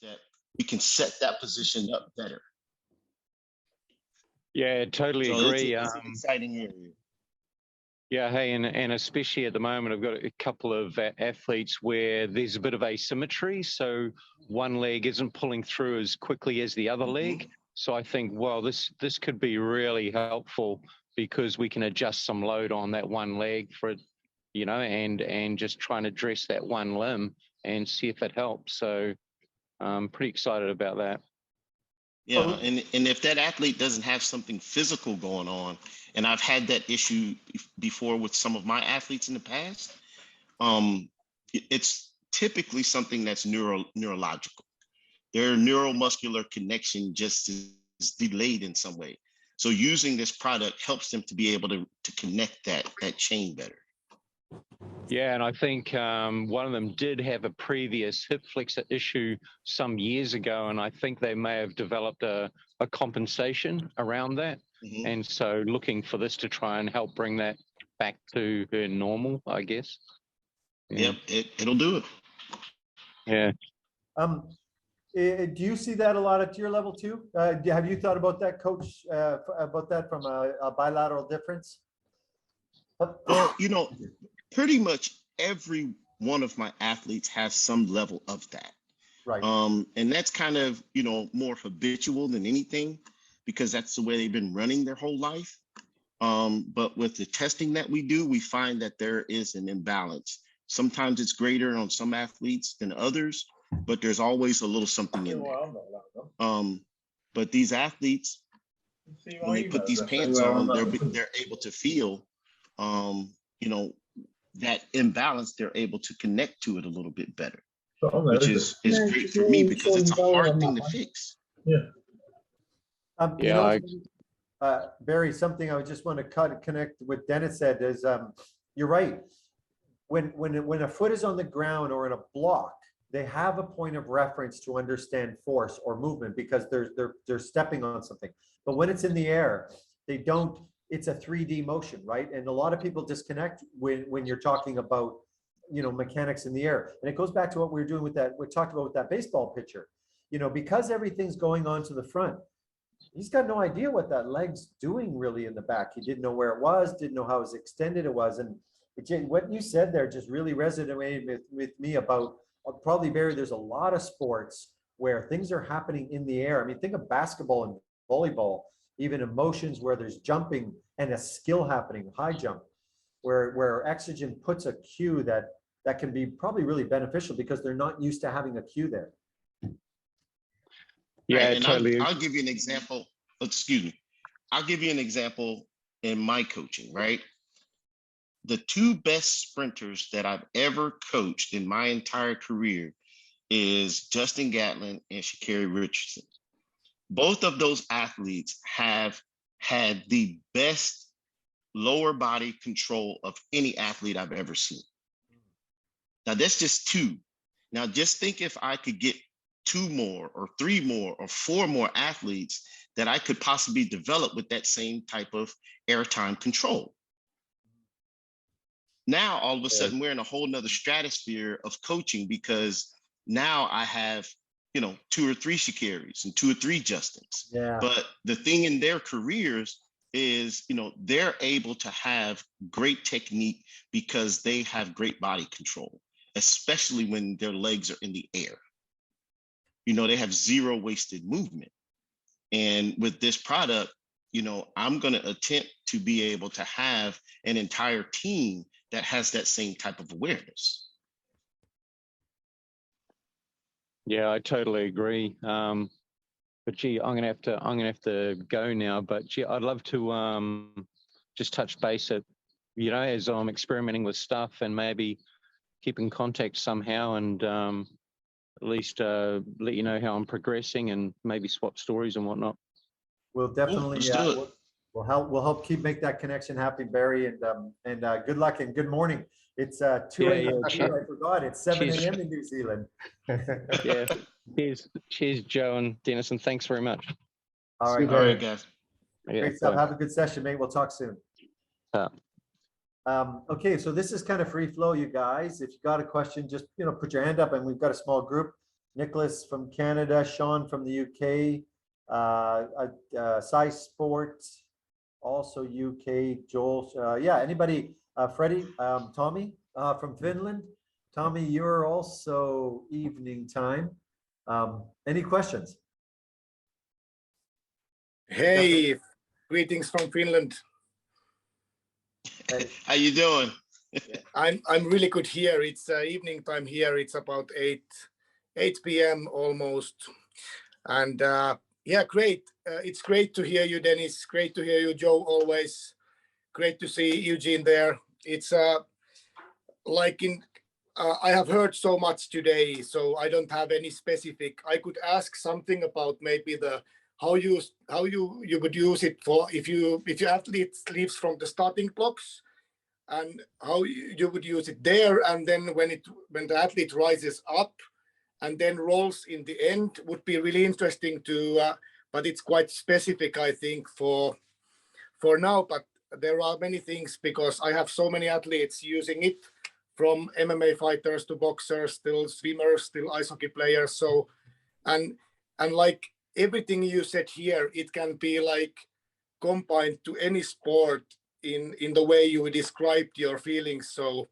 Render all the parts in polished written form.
that we can set that position up better. Yeah, totally So agree. It's an exciting area. Yeah, hey, and especially at the moment, I've got a couple of athletes where there's a bit of asymmetry. So one leg isn't pulling through as quickly as the other leg. So I think, well, this could be really helpful because we can adjust some load on that one leg for it, you know, and just try and address that one limb and see if it helps. So I'm pretty excited about that. Yeah, and if that athlete doesn't have something physical going on, and I've had that issue before with some of my athletes in the past, it's typically something that's neurological. Their neuromuscular connection just is delayed in some way. So using this product helps them to be able to connect that chain better. Yeah, and I think one of them did have a previous hip flexor issue some years ago, and I think they may have developed a compensation around that. And so looking for this to try and help bring that back to her normal, I guess. Yeah. Yep, it'll do it. Yeah. Do you see that a lot at your level too? Have you thought about that, Coach, about that from a bilateral difference? Well, you know, pretty much every one of my athletes has some level of that. Right. And that's kind of, you know, more habitual than anything because that's the way they've been running their whole life. But with the testing that we do, we find that there is an imbalance. Sometimes it's greater on some athletes than others, but there's always a little something in there. But these athletes, when they put these pants on, they're able to feel, you know, that imbalance. They're able to connect to it a little bit better, which is great for me because it's a hard thing to fix. Yeah. Barry, something I just want to connect with Dennis said is, you're right. When a foot is on the ground or in a block, they have a point of reference to understand force or movement because they're stepping on something. But when it's in the air, they don't. It's a 3D motion, right? And a lot of people disconnect when you're talking about, you know, mechanics in the air. And it goes back to what we were doing with that. We talked about with that baseball pitcher. You know, because everything's going on to the front, he's got no idea what that leg's doing really in the back. He didn't know where it was, didn't know how as extended it was. And what you said there just really resonated with me about probably, Barry, there's a lot of sports where things are happening in the air. I mean, think of basketball and volleyball, even emotions where there's jumping and a skill happening, high jump, where EXOGEN puts a cue that can be probably really beneficial because they're not used to having a cue there. Yeah, right. totally. I'll give you an example. Excuse me. I'll give you an example in my coaching, right? The two best sprinters that I've ever coached in my entire career is Justin Gatlin and Sha'Carri Richardson. Both of those athletes have had the best lower body control of any athlete I've ever seen. Now that's just two. Now just think if I could get 2 more or 3 more or 4 more athletes that I could possibly develop with that same type of airtime control. Now, all of a sudden, we're in a whole nother stratosphere of coaching because now I have, you know, 2 or 3 Sha'Carris and 2 or 3 Justins. Yeah. But the thing in their careers is, you know, they're able to have great technique because they have great body control, especially when their legs are in the air. You know, they have 0 wasted movement. And with this product, you know, I'm going to attempt to be able to have an entire team that has that same type of awareness. Yeah, I totally agree. But gee, I'm gonna have to go now. But gee, I'd love to just touch base at, you know, as I'm experimenting with stuff and maybe keep in contact somehow and at least let you know how I'm progressing and maybe swap stories and whatnot. We'll definitely we'll help make that connection happen, Barry, and good luck and good morning. It's 2 a.m. I forgot it's 7 a.m. in New Zealand. Yeah. Cheers, Joe and Dennis, and thanks very much. All right, All right, guys. Great stuff. Have a good session, mate. We'll talk soon. Okay, so this is kind of free flow, you guys. If you got a question, just, you know, put your hand up, and we've got a small group. Nicholas from Canada, Sean from the UK, Sai Sports, also UK, Joel, yeah, anybody, Freddie, Tommy from Finland. Tommy, you're also evening time. Any questions? Hey, greetings from Finland. Hey. How you doing? I'm really good here. It's evening time here. It's about 8 p.m. almost. And yeah, great. It's great to hear you, Dennis. Great to hear you, Joe, always. Great to see Eugene there. It's like I have heard so much today, so I don't have any specific. I could ask something about maybe the how you would use it for if your athlete leaves from the starting blocks, and how you would use it there, and then when the athlete rises up and then rolls in the end would be really interesting to. But it's quite specific, I think, for now. But there are many things because I have so many athletes using it, from MMA fighters to boxers, still swimmers, still ice hockey players. So, and like everything you said here, it can be like combined to any sport in the way you described your feelings. So,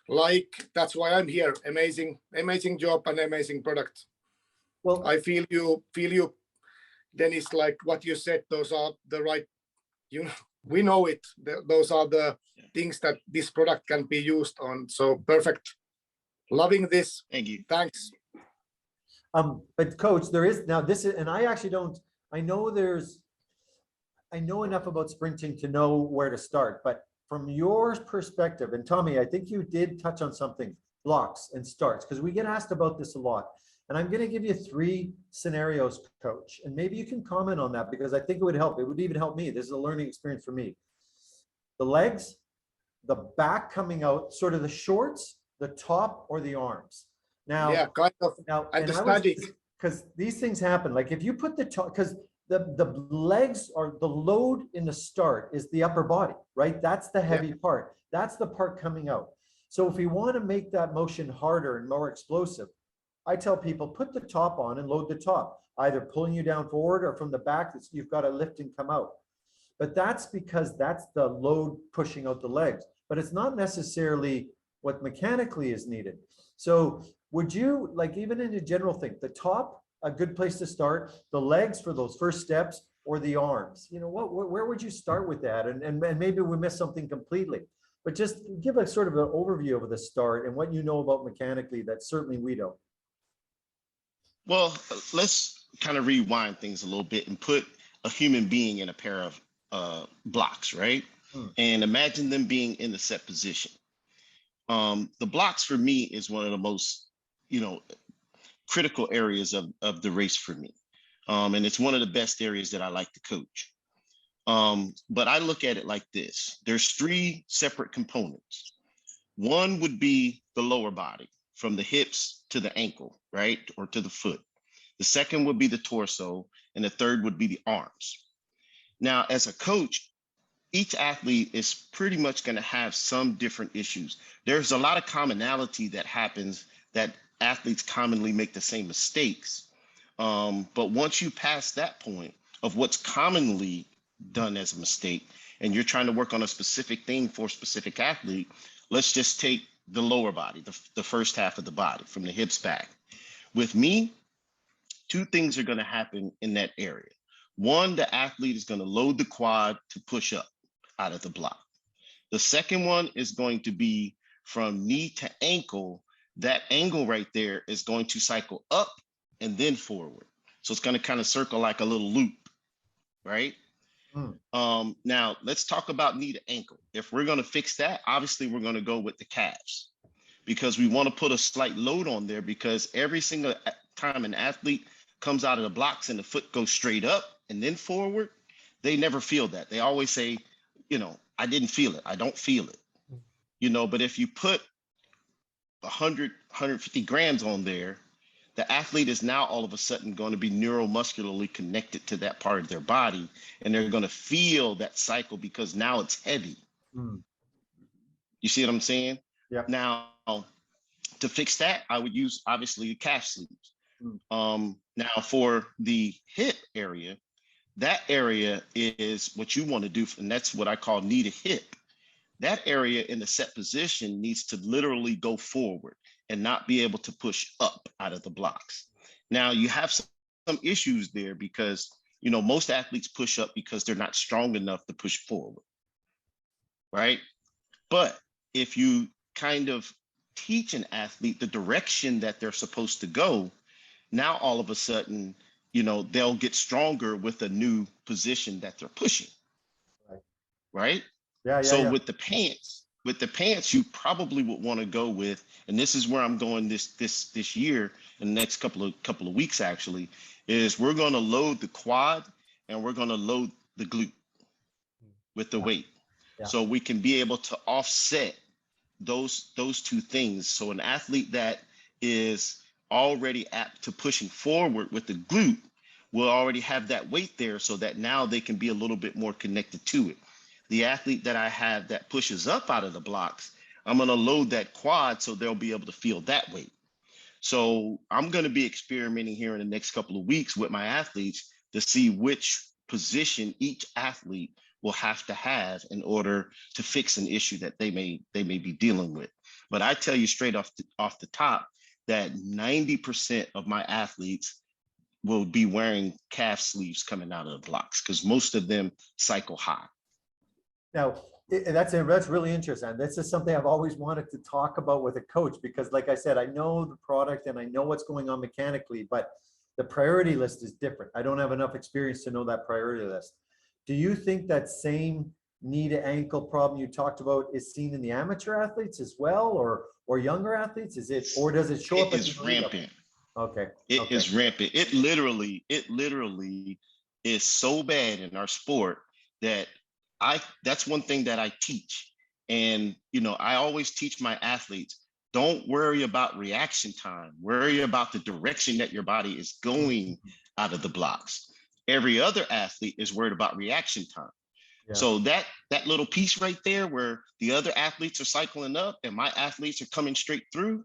like that's why I'm here. Amazing job and amazing product. Well, I feel you, Dennis. Like what you said, those are the right. We know it. Those are the things that this product can be used on. So perfect. Loving this. Thank you. Thanks. But coach, there is now this is, and I actually don't, I know enough about sprinting to know where to start, but from your perspective, and Tommy, I think you did touch on something, blocks and starts, because we get asked about this a lot. And I'm going to give you 3 scenarios, coach, and maybe you can comment on that because I think it would help. It would even help me. This is a learning experience for me. The legs, the back coming out, sort of the shorts, the top, or the arms. Now, yeah, kind of. Now, and the static. Because these things happen. Like if you put the top, because the legs are the load in the start is the upper body, right? That's the heavy part. That's the part coming out. So if we want to make that motion harder and more explosive, I tell people put the top on and load the top, either pulling you down forward or from the back. You've got to lift and come out. But that's because that's the load pushing out the legs. But it's not necessarily what mechanically is needed. So would you, like even in a general thing, the top, a good place to start, the legs for those first steps, or the arms? You know, where would you start with that? And maybe we missed something completely. But just give a sort of an overview of the start and what you know about mechanically that certainly we don't. Well, let's kind of rewind things a little bit and put a human being in a pair of blocks, right? And imagine them being in the set position. The blocks for me is one of the most, critical areas of the race for me. And it's one of the best areas that I like to coach. But I look at it like this. There's 3 separate components. One would be the lower body, from the hips to the ankle, right? Or to the foot. The second would be the torso, and the third would be the arms. Now, as a coach, each athlete is pretty much going to have some different issues. There's a lot of commonality that happens that athletes commonly make the same mistakes. But once you pass that point of what's commonly done as a mistake, and you're trying to work on a specific thing for a specific athlete, let's just take the lower body, the first half of the body, from the hips back. With me, 2 things are going to happen in that area. One, the athlete is going to load the quad to push up out of the block. The second one is going to be from knee to ankle. That angle right there is going to cycle up and then forward. So it's going to kind of circle like a little loop, right? Now let's talk about knee to ankle. If we're going to fix that, obviously we're going to go with the calves, because we want to put a slight load on there, because every single time an athlete comes out of the blocks and the foot goes straight up and then forward, they never feel that. They always say, I didn't feel it. I don't feel it. But if you put 100, 150 grams on there, the athlete is now all of a sudden going to be neuromuscularly connected to that part of their body, and they're going to feel that cycle because now it's heavy. You see what I'm saying? Yeah. Now, to fix that, I would use obviously the calf sleeves. Now for the hip area, that area is what you want to do, and that's what I call knee to hip. That area in the set position needs to literally go forward and not be able to push up out of the blocks. Now you have some issues there because, you know, most athletes push up because they're not strong enough to push forward, right? But if you kind of teach an athlete the direction that they're supposed to go, now all of a sudden, you know, they'll get stronger with a new position that they're pushing, right? Yeah, So yeah. with the pants, you probably would want to go with, and this is where I'm going this year, in the next couple of weeks actually, is we're going to load the quad and we're going to load the glute with the weight. Yeah. So we can be able to offset those two things. So an athlete that is already apt to pushing forward with the glute will already have that weight there, so that now they can be a little bit more connected to it. The athlete that I have that pushes up out of the blocks, I'm going to load that quad so they'll be able to feel that weight. So I'm going to be experimenting here in the next couple of weeks with my athletes to see which position each athlete will have to have in order to fix an issue that they may be dealing with. But I tell you straight off the top that 90% of my athletes will be wearing calf sleeves coming out of the blocks because most of them cycle high. Now, that's really interesting. This is something I've always wanted to talk about with a coach, because like I said, I know the product and I know what's going on mechanically, but the priority list is different. I don't have enough experience to know that priority list. Do you think that same knee to ankle problem you talked about is seen in the amateur athletes as well, or younger athletes? Is it, or does it show up? It is rampant. Okay. It is rampant. It literally is so bad in our sport that that's one thing that I teach. And, you know, I always teach my athletes, don't worry about reaction time. Worry about the direction that your body is going out of the blocks. Every other athlete is worried about reaction time. Yeah. So that little piece right there where the other athletes are cycling up and my athletes are coming straight through,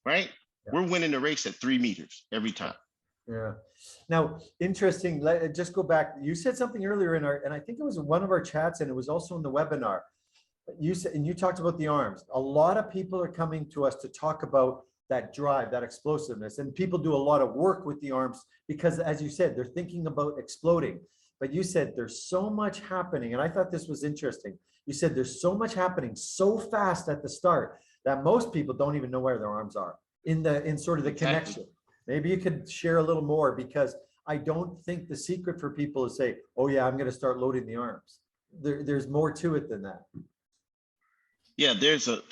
right? Yeah. We're winning the race at 3 meters every time. Yeah. Now, interesting. Just go back. You said something earlier and I think it was in one of our chats, and it was also in the webinar. You said, and you talked about the arms. A lot of people are coming to us to talk about that drive, that explosiveness, and people do a lot of work with the arms because, as you said, they're thinking about exploding. But you said there's so much happening, and I thought this was interesting. You said there's so much happening so fast at the start that most people don't even know where their arms are in sort of the connection. Maybe you could share a little more, because I don't think the secret for people is say, oh yeah, I'm going to start loading the arms. There's more to it than that. Yeah, there's a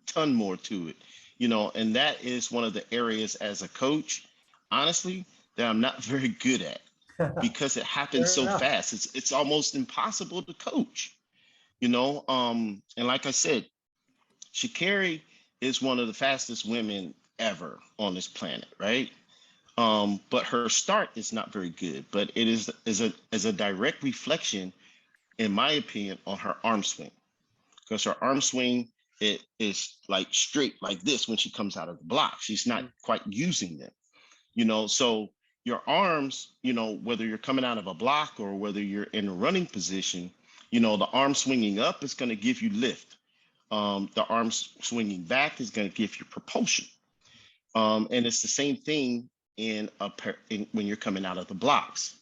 ton more to it, you know, and that is one of the areas as a coach, honestly, that I'm not very good at because it happens so fast. It's almost impossible to coach, you know. And like I said, Sha'Carri is one of the fastest women ever on this planet, right? But her start is not very good, but it is a direct reflection, in my opinion, on her arm swing, because her arm swing, it is like straight like this when she comes out of the block. She's not quite using them, you know. So your arms, you know, whether you're coming out of a block or whether you're in a running position, you know, the arm swinging up is going to give you lift. The arms swinging back is going to give you propulsion. And it's the same thing when you're coming out of the blocks,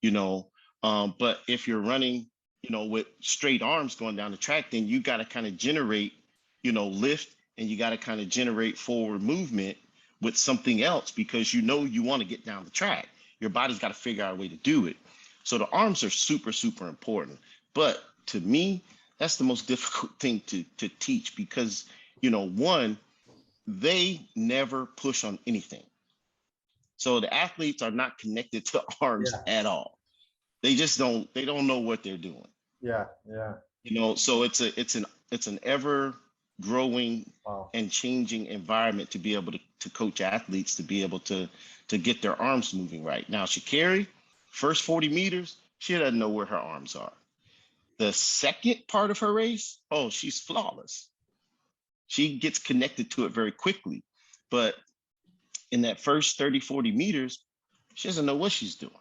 you know. But if you're running, you know, with straight arms going down the track, then you got to kind of generate, you know, lift, and you got to kind of generate forward movement with something else, because you know you want to get down the track. Your body's got to figure out a way to do it. So the arms are super, super important. But to me, that's the most difficult thing to teach, because, you know, one, they never push on anything. So the athletes are not connected to arms at all. They just don't know what they're doing. Yeah. You know, so it's an ever growing and changing environment to be able to coach athletes, to be able to get their arms moving right. Now, Sha'Carri, first 40 meters, she doesn't know where her arms are. The second part of her race, oh, she's flawless. She gets connected to it very quickly. But in that first 30, 40 meters, she doesn't know what she's doing.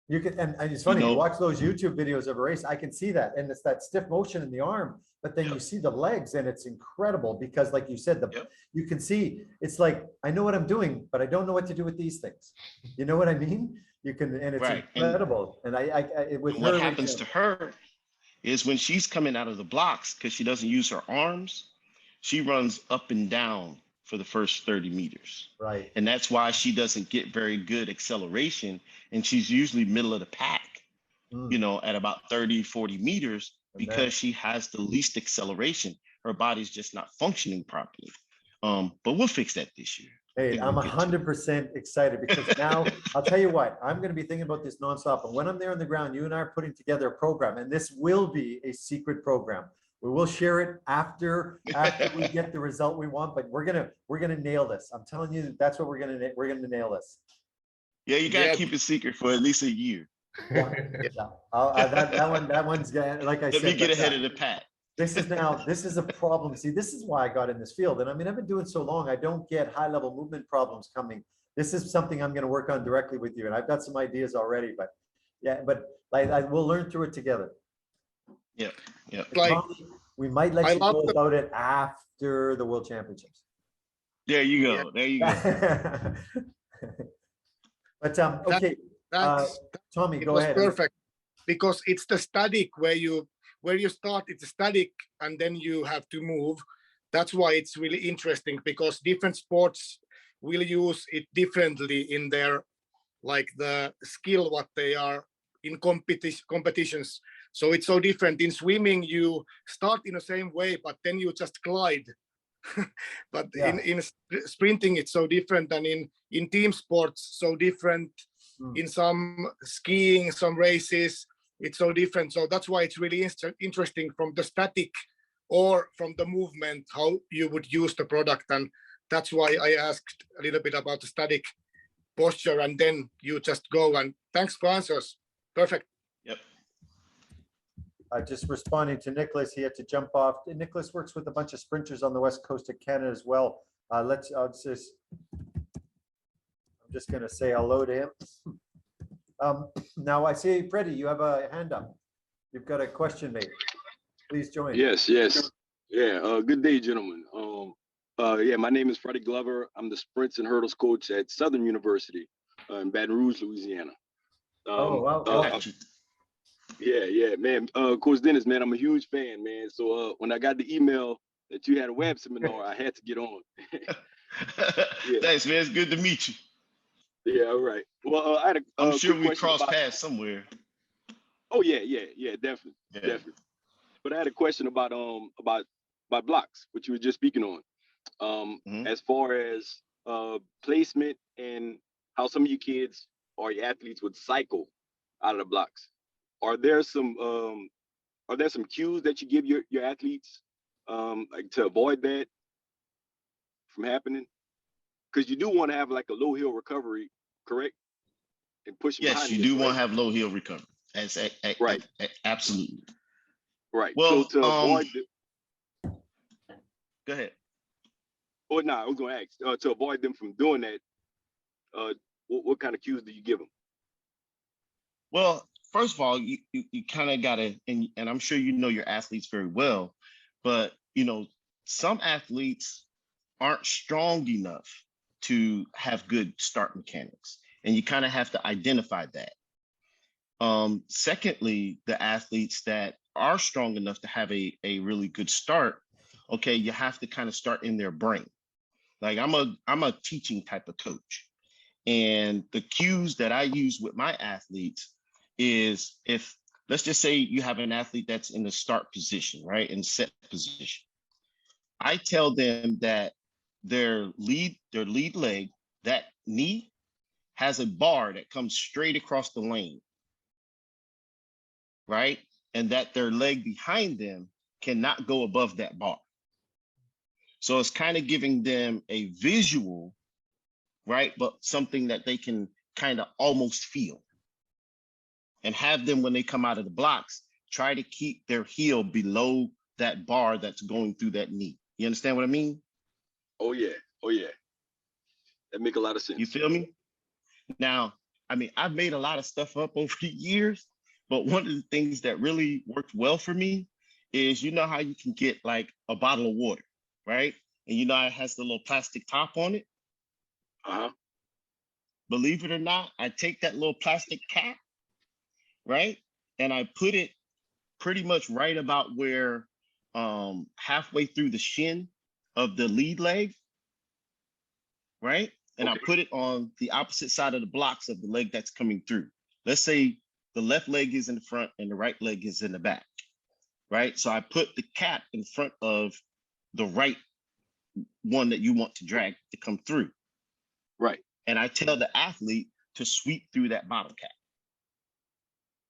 You can, and it's funny, You you know- watch those YouTube videos of a race, I can see that, and it's that stiff motion in the arm, but then you see the legs, and it's incredible because, like you said, Yep. you can see it's like, I know what I'm doing, but I don't know what to do with these things. You know what I mean? You can, and it's Right. incredible. And with And her, what happens to her is when she's coming out of the blocks, because she doesn't use her arms, she runs up and down for the first 30 meters. right? And that's why she doesn't get very good acceleration. And she's usually middle of the pack, you know, at about 30, 40 meters, And because she has the least acceleration. Her body's just not functioning properly. But we'll fix that this year. Hey, I'm 100% excited because now I'll tell you what, I'm going to be thinking about this nonstop. And when I'm there on the ground, you and I are putting together a program, and this will be a secret program. We will share it after we get the result we want, but we're gonna nail this. I'm telling you, that's what we're gonna nail this. Yeah, you gotta keep it secret for at least a year. Yeah. That one's like I said. Let me get ahead of the pack. This is a problem. See, this is why I got in this field. And I mean, I've been doing so long, I don't get high level movement problems coming. This is something I'm going to work on directly with you. And I've got some ideas already, but yeah, but we'll learn through it together. Yeah. Yeah. Like, we might let you know about it after the World Championships. There you go. Yeah. There you go. But okay, Tommy, go ahead. Perfect, because it's the static where you start. It's static, and then you have to move. That's why it's really interesting, because different sports will use it differently in their, like, the skill what they are in competitions. So it's so different. In swimming, you start in the same way, but then you just glide. But in sprinting, it's so different, and in team sports, so different. In some skiing, some races, it's so different. So that's why it's really interesting from the static or from the movement, how you would use the product. And that's why I asked a little bit about the static posture, and then you just go. And thanks for answers. Perfect. Yep. Just responding to Nicholas, he had to jump off. Nicholas works with a bunch of sprinters on the west coast of Canada as well. I'm just going to say hello to him. Now I see, Freddie, you have a hand up. You've got a question, mate. Please join. Yes. Yeah. Good day, gentlemen. Yeah, my name is Freddie Glover. I'm the sprints and hurdles coach at Southern University in Baton Rouge, Louisiana. Oh, wow. Yeah, man. Coach Dennis, man, I'm a huge fan, man. So when I got the email that you had a web seminar, I had to get on. Yeah. Thanks, man. It's good to meet you. Yeah, all right. Well, I had I'm sure we crossed paths somewhere. Oh yeah, definitely. But I had a question about blocks, which you were just speaking on. As far as placement and how some of you kids or your athletes would cycle out of the blocks. Are there some cues that you give your athletes like to avoid that from happening? Because you do want to have like a low heel recovery, correct? And push. Yes, you do want to have low heel recovery. That's right. Absolutely. Right. Well, so to avoid go ahead. Oh no, I was going to ask to avoid them from doing that. What kind of cues do you give them? Well, first of all, you kind of got to, and I'm sure you know your athletes very well, but some athletes aren't strong enough to have good start mechanics, and you kind of have to identify that. Secondly, the athletes that are strong enough to have a really good start, okay, you have to kind of start in their brain. Like I'm a teaching type of coach, and the cues that I use with my athletes is, if let's just say you have an athlete that's in the start position, right, in set position, I tell them that their lead leg, that knee, has a bar that comes straight across the lane, right? And that their leg behind them cannot go above that bar. So it's kind of giving them a visual, right? But something that they can kind of almost feel. And have them, when they come out of the blocks, try to keep their heel below that bar that's going through that knee. You understand what I mean? Oh yeah. That make a lot of sense. You feel me? Now, I mean, I've made a lot of stuff up over the years, but one of the things that really worked well for me is, you know how you can get like a bottle of water, right? And you know it has the little plastic top on it. Uh-huh. Believe it or not, I take that little plastic cap, right? And I put it pretty much right about where halfway through the shin of the lead leg, right? And Okay. I put it on the opposite side of the blocks of the leg that's coming through. Let's say the left leg is in the front and the right leg is in the back, right? So I put the cap in front of the right one that you want to drag to come through. Right. And I tell the athlete to sweep through that bottle cap.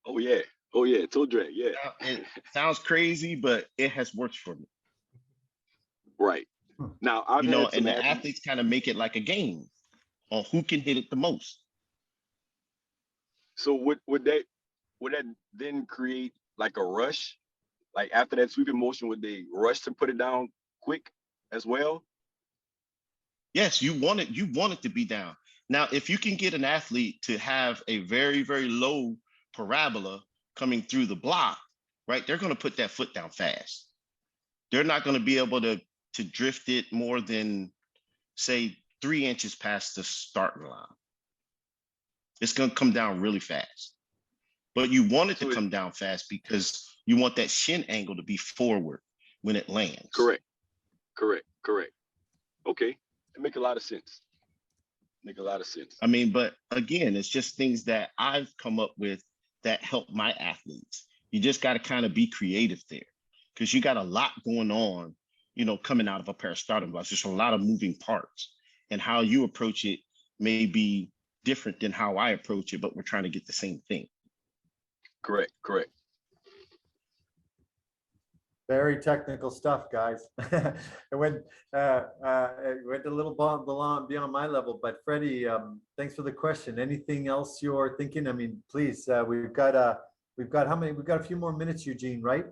Oh yeah. Oh yeah. Toe drag. Yeah. Now, it sounds crazy, but it has worked for me. Right. Now I've You know, had some and the athletes kind of make it like a game on who can hit it the most. So would that then create like a rush? Like after that sweeping motion, would they rush to put it down quick as well? Yes, you want it to be down. Now, if you can get an athlete to have a very, very low parabola coming through the block, right, they're going to put that foot down fast. They're not going to be able to drift it more than, say, 3 inches past the starting line. It's going to come down really fast. But you want it to come down fast because you want that shin angle to be forward when it lands. Correct. Okay. It make a lot of sense. I mean, but again, it's just things that I've come up with that help my athletes. You just got to kind of be creative there because you got a lot going on, you know, coming out of a pair of starting blocks. There's a lot of moving parts, and how you approach it may be different than how I approach it, but we're trying to get the same thing. Correct. Very technical stuff, guys. It went a little beyond my level, but Freddie, thanks for the question. Anything else you're thinking? I mean, please, we've got how many? We've got a few more minutes, Eugene, right?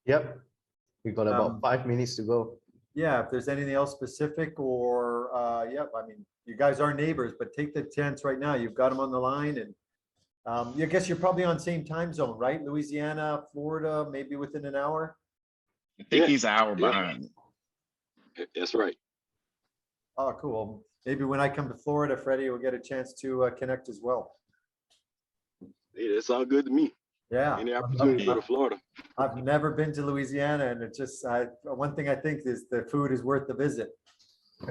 Yep. We've got about 5 minutes to go. Yeah, if there's anything else specific or, yeah, I mean, you guys are neighbors, but take the chance right now. You've got them on the line, and I guess you're probably on same time zone, right? Louisiana, Florida, maybe within an hour. I think he's an hour behind. That's right. Oh, cool. Maybe when I come to Florida, Freddie will get a chance to connect as well. Hey, that sounds good to me. Yeah. Any opportunity to go to Florida. I've never been to Louisiana, and it just, one thing I think is the food is worth the visit.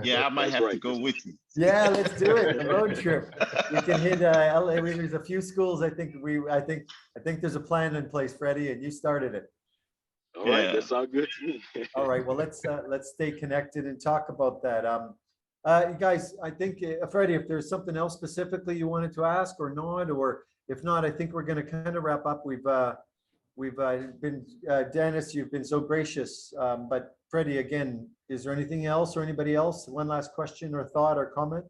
Yeah, I might have to go with you. Yeah, let's do it. A road trip. We can hit LA. There's a few schools. I think there's a plan in place, Freddie, and you started it. All right, that sounds good to me. All right, well, let's stay connected and talk about that. You guys, I think, Freddie, if there's something else specifically you wanted to ask or not, or if not, I think we're going to kind of wrap up. We've been, Dennis, you've been so gracious, but Freddie, again, is there anything else or anybody else? One last question or thought or comment?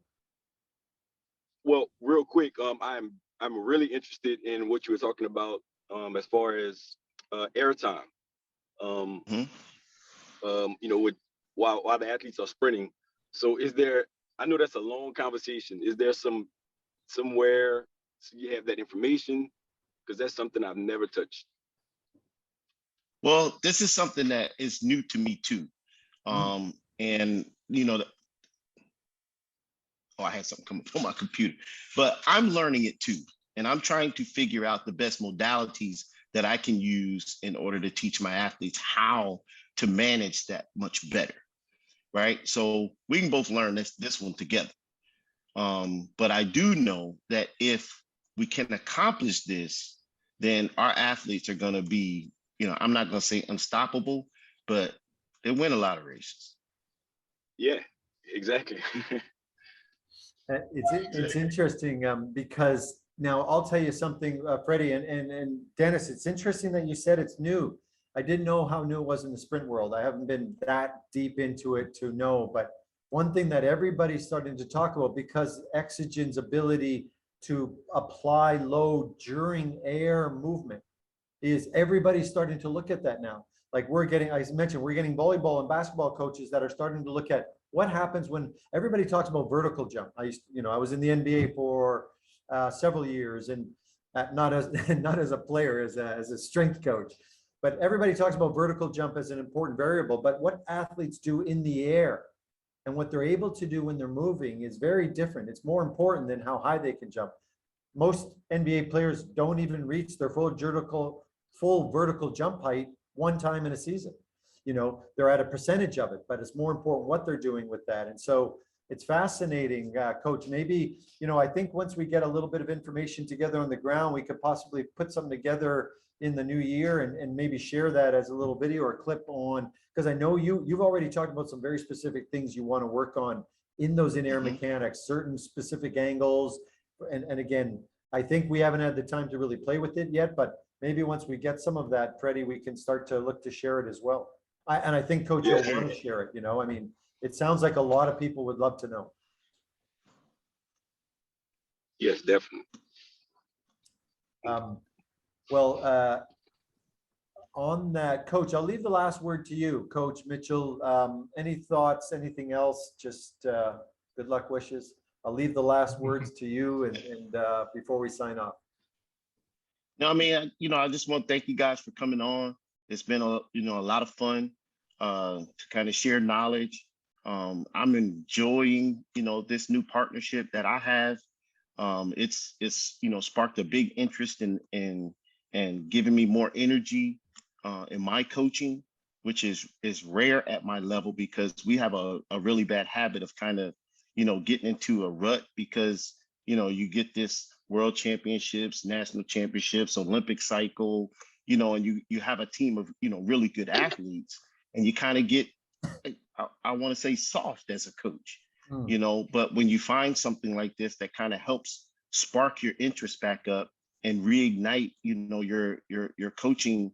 Well, real quick, I'm really interested in what you were talking about as far as airtime. You know, with while the athletes are sprinting. So is there, I know that's a long conversation. Is there somewhere so you have that information? Because that's something I've never touched. Well, this is something that is new to me too. And you know, I had something come up on my computer, but I'm learning it too. And I'm trying to figure out the best modalities that I can use in order to teach my athletes how to manage that much better, right? So we can both learn this one together. But I do know that if we can accomplish this, then our athletes are going to be, you know, I'm not going to say unstoppable, but they win a lot of races. Yeah, exactly. It's interesting because now I'll tell you something, Freddie and Dennis, it's interesting that you said it's new. I didn't know how new it was in the sprint world. I haven't been that deep into it to know, but one thing that everybody's starting to talk about, because EXOGEN's ability to apply load during air movement, is everybody's starting to look at that now. Like we're getting, I mentioned, we're getting volleyball and basketball coaches that are starting to look at what happens when everybody talks about vertical jump. I was in the NBA for several years, and not as a player, as a strength coach. But everybody talks about vertical jump as an important variable. But what athletes do in the air and what they're able to do when they're moving is very different. It's more important than how high they can jump. Most NBA players don't even reach their full vertical jump height one time in a season. They're at a percentage of it, but it's more important what they're doing with that. And so it's fascinating, Coach. Maybe, I think once we get a little bit of information together on the ground, we could possibly put something together in the new year and maybe share that as a little video or clip on, because I know you've already talked about some very specific things you want to work on in those in-air mechanics, certain specific angles. And again, I think we haven't had the time to really play with it yet, but maybe once we get some of that, Freddie, we can start to look to share it as well. I think, Coach, you'll want to share it. It sounds like a lot of people would love to know. Yes, definitely. On that, Coach, I'll leave the last word to you, Coach Mitchell. Any thoughts, anything else? Just good luck wishes. I'll leave the last words to you and before we sign off. No, I mean, I just want to thank you guys for coming on. It's been a lot of fun to kind of share knowledge. I'm enjoying, this new partnership that I have. It's sparked a big interest in giving me more energy in my coaching, which is rare at my level, because we have a really bad habit of kind of, getting into a rut, because, you get this world championships, national championships, Olympic cycle, and you have a team of, really good athletes, and you kind of get, I want to say, soft as a coach, but when you find something like this that kind of helps spark your interest back up and reignite, your coaching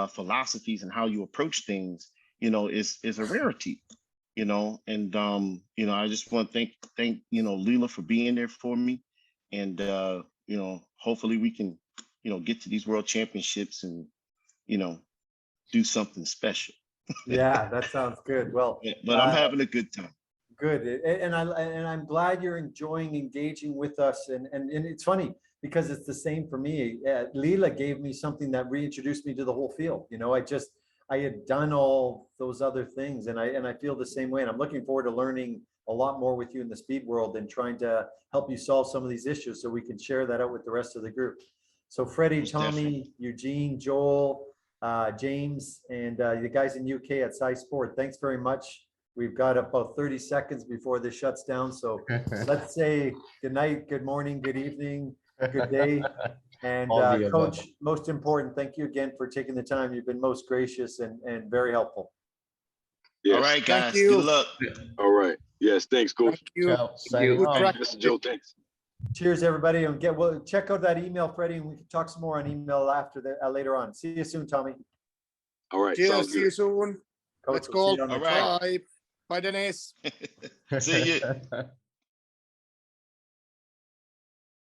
philosophies and how you approach things, is a rarity, and I just want to thank LILA for being there for me, and hopefully we can get to these world championships and do something special. Yeah, that sounds good. Well, but I'm having a good time. Good, and I'm glad you're enjoying engaging with us, and it's funny because it's the same for me. LILA gave me something that reintroduced me to the whole field. I had done all those other things, and I feel the same way. And I'm looking forward to learning a lot more with you in the speed world and trying to help you solve some of these issues so we can share that out with the rest of the group. So Freddie, Tommy, Eugene, Joel, James, and the guys in UK at Sci Sport, thanks very much. We've got about 30 seconds before this shuts down. So let's say good night, good morning, good evening, good day. And Coach, most important, thank you again for taking the time. You've been most gracious and very helpul. Yes. All right, guys. Thank you. Good luck. All right. Yes, thanks, Coach. Thank you. Mr. Joe, thanks. Cheers, everybody, and check out that email, Freddie, and we can talk some more on email after later on. See you soon, Tommy. All right. Cheers. See you soon. Coach, Let's we'll go. see you on the All right. Bye. Bye, Dennis. See you.